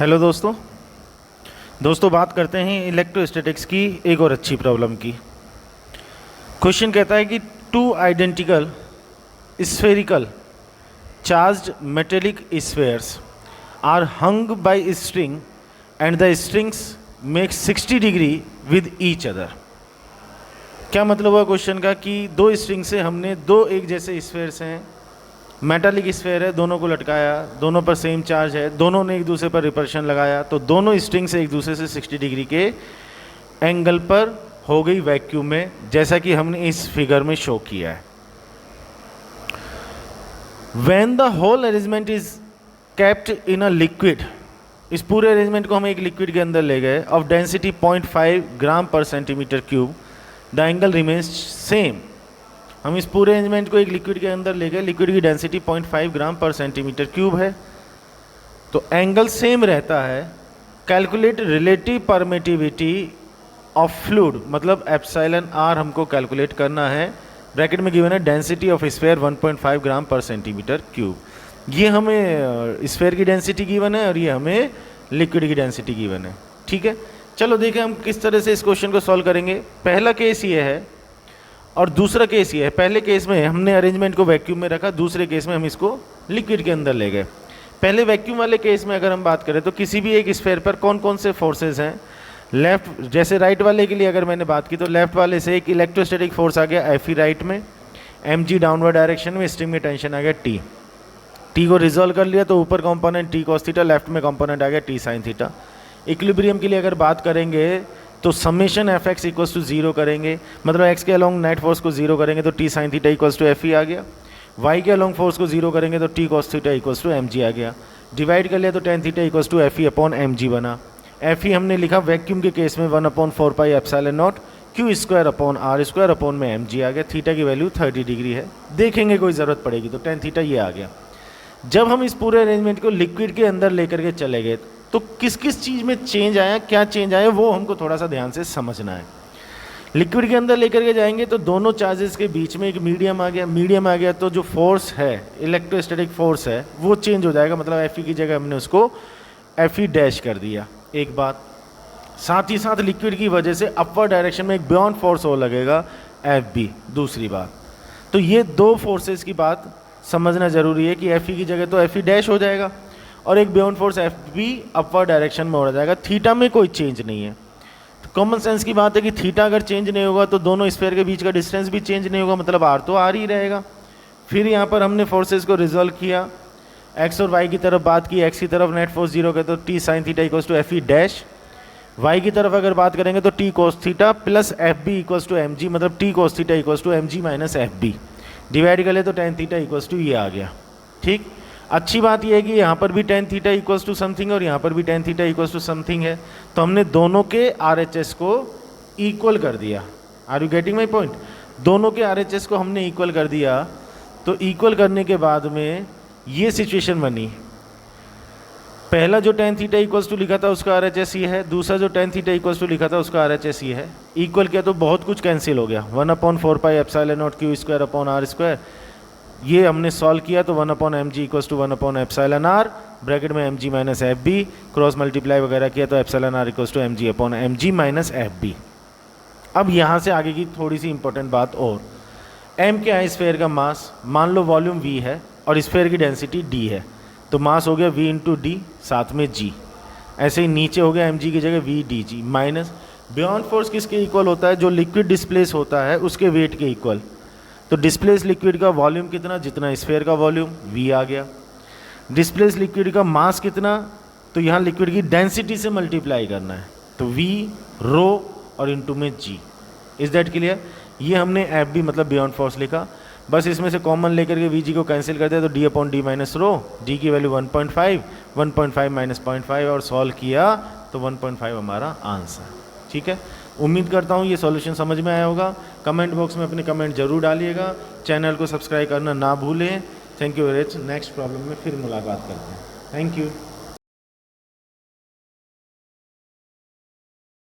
Hello दोस्तों बात करते हैं इलेक्ट्रोस्टैटिक्स की एक और अच्छी प्रॉब्लम की। क्वेश्चन कहता है कि two identical spherical charged metallic spheres are hung by string and the strings make 60 degree with each other. क्या मतलब हुआ क्वेश्चन का कि दो स्ट्रिंग से हमने दो एक जैसे स्फेयर्स हैं, मेटालिक स्फेयर है, दोनों को लटकाया, दोनों पर सेम चार्ज है, दोनों ने एक दूसरे पर रिपल्शन लगाया, तो दोनों स्ट्रिंग से एक दूसरे से 60 डिग्री के एंगल पर हो गई वैक्यूम में, जैसा कि हमने इस फिगर में शो किया है। When the whole arrangement is kept in a liquid, इस पूरे अरेंजमेंट को हम एक लिक्विड के अंदर ले गए, ऑफ डेंसिटी 0.5 ग्राम पर centimetre cube, the angle remains same. हम इस पूरे अरेंजमेंट को एक लिक्विड के अंदर ले गए, लिक्विड की डेंसिटी 0.5 ग्राम पर सेंटीमीटर क्यूब है, तो एंगल सेम रहता है। Calculate relative permittivity of fluid, मतलब एप्सिलॉन आर हमको कैलकुलेट करना है। ब्रैकेट में गिवन है डेंसिटी ऑफ स्फेयर 1.5 ग्राम पर सेंटीमीटर क्यूब। ये हमें स्फेयर की डेंसिटी गिवन है और ये हमें लिक्विड की डेंसिटी गिवन है। ठीक है, चलो देखें हम किस तरह से इस क्वेश्चन को सॉल्व करेंगे। पहला केस ये है और दूसरा केस ये है। पहले केस में हमने अरेंजमेंट को वैक्यूम में रखा, दूसरे केस में हम इसको लिक्विड के अंदर ले गए। पहले वैक्यूम वाले केस में अगर हम बात करें तो किसी भी एक स्फेयर पर कौन कौन से फोर्सेस हैं। लेफ्ट, जैसे राइट वाले के लिए अगर मैंने बात की तो लेफ्ट वाले से एक इलेक्ट्रोस्टैटिक फोर्स आ गया एफ राइट में, एम जी डाउनवर्ड डायरेक्शन में, स्ट्रिंग में टेंशन आ गया टी। टी को रिजॉल्व कर लिया तो ऊपर component T cos theta, left में कंपोनेंट आ गया टी साइन थीटा। इक्विलिब्रियम के लिए अगर बात करेंगे तो summation F X equals to 0 करेंगे, मतलब एक्स के अलॉन्ग नेट फोर्स को 0 करेंगे तो T sine theta equals to F E आ गया। वाई के अलॉन्ग फोर्स को 0 करेंगे तो T cos theta equals to M G आ गया। डिवाइड कर लिया तो tan theta equals to F E upon M G बना। एफ ई हमने लिखा वैक्यूम के केस में 1/4 pi epsilon not Q square upon R square upon में एम जी आ गया। थीटा की वैल्यू 30 डिग्री है, देखेंगे कोई ज़रूरत पड़ेगी तो टेन थीटा ये आ गया। जब हम इस पूरे अरेंजमेंट को लिक्विड के अंदर लेकर के चले गए तो किस किस चीज़ में चेंज आया, क्या चेंज आया, वो हमको थोड़ा सा ध्यान से समझना है। लिक्विड के अंदर लेकर के जाएंगे तो दोनों चार्जेस के बीच में एक मीडियम आ गया। मीडियम आ गया तो जो फोर्स है, इलेक्ट्रोस्टैटिक फोर्स है, वो चेंज हो जाएगा, मतलब एफ ई की जगह हमने उसको एफ ई डैश कर दिया। एक बात, साथ ही साथ लिक्विड की वजह से अपवर्ड डायरेक्शन में एक बियॉन्ड फोर्स हो लगेगा एफ बी। दूसरी बात, तो ये दो फोर्सेस की बात समझना जरूरी है कि एफ ई की जगह तो एफ ई डैश हो जाएगा और एक beyond force F be upward direction में हो जाएगा। थीटा में कोई चेंज नहीं है, तो कॉमन सेंस की बात है कि थीटा अगर चेंज नहीं होगा तो दोनों स्फेयर के बीच का डिस्टेंस भी चेंज नहीं होगा, मतलब आर तो आर ही रहेगा। फिर यहाँ पर हमने फोर्सेस को रिजॉल्व किया, एक्स और वाई की तरफ बात की, एक्स की तरफ नेट फोर्स 0 के तो T sine theta equals to F E dash. Y की तरफ अगर बात करेंगे तो T cos theta plus F B equals to M G, मतलब T cos theta equals to M G minus F B. Divide कर ले तो टेन थीटा इक्वल्स टू ये आ गया। ठीक, अच्छी बात यह है कि यहाँ पर भी tan theta equals to something और यहाँ पर भी tan theta equals to something है, तो हमने दोनों के आरएचएस को इक्वल कर दिया। Are you getting my point? दोनों के आरएचएस को हमने इक्वल कर दिया, तो इक्वल करने के बाद में ये सिचुएशन बनी। पहला जो टेन थीटा इक्वल्स टू लिखा था उसका आरएचएस ये है, दूसरा जो टेन थीटा इक्वल्स टू लिखा था उसका आरएचएस ये है। इक्वल किया तो बहुत कुछ कैंसिल हो गया, 1/4 pi epsilon not Q square upon R square. ये हमने सॉल्व किया तो 1/mg इक्वल्स टू 1/एप्सिलॉन आर, ब्रैकेट में mg minus F B, cross multiply वगैरह किया तो epsilon R equals to mg upon mg minus F B. अब यहाँ से आगे की थोड़ी सी इंपॉर्टेंट बात और, m क्या है स्फेयर का मास, मान लो वॉल्यूम v है और स्फेयर की डेंसिटी d है, तो मास हो गया v इंटू डी साथ में g। ऐसे ही नीचे हो गया mg की जगह v D G minus beyond force किसके इक्वल होता है, जो लिक्विड डिस्प्लेस होता है उसके वेट के इक्वल। तो डिस्प्लेस लिक्विड का वॉल्यूम कितना, जितना स्फेयर का वॉल्यूम v आ गया। डिस्प्लेस लिक्विड का मास कितना, तो यहाँ लिक्विड की डेंसिटी से मल्टीप्लाई करना है, तो v रो और इनटू में g। Is that clear? ये हमने एफ बी मतलब बियॉन्ड फोर्स लिखा, बस इसमें से कॉमन लेकर के वी जी को कैंसिल कर दिया तो D upon D minus rho, D की वैल्यू 1.5, 1.5 माइनस 0.5 और सॉल्व किया तो 1.5 हमारा आंसर। ठीक है, उम्मीद करता हूँ ये सॉल्यूशन समझ में आया होगा। कमेंट बॉक्स में अपने कमेंट जरूर डालिएगा, चैनल को सब्सक्राइब करना ना भूलें। Thank you very much. Next problem में फिर मुलाकात करते हैं। Thank you.